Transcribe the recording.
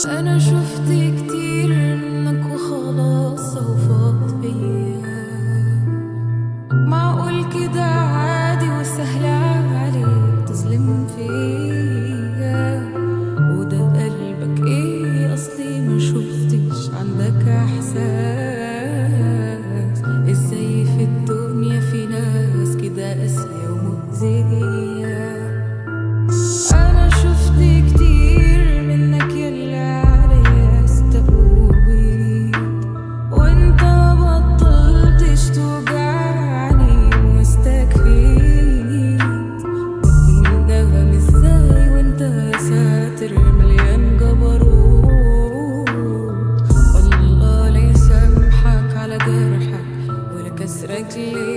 أنا شفت كتير منك وخلاص صوفت بيا. معقول كده عادي وسهل عليك تظلم فيا؟ وده قلبك ايه أصلي ما شفتش عندك إحساس؟ ازاي في الدنيا في ناس كده قاسية ومؤذية؟ أنا شفت كتير منك يلي عليا استقويت، وانت مبطلتش توجعني واستكفيت. النغم ازاي وانت ساتر مليان جبروت؟ الله لا يسامحك على جرحك ولا كسرك ليه.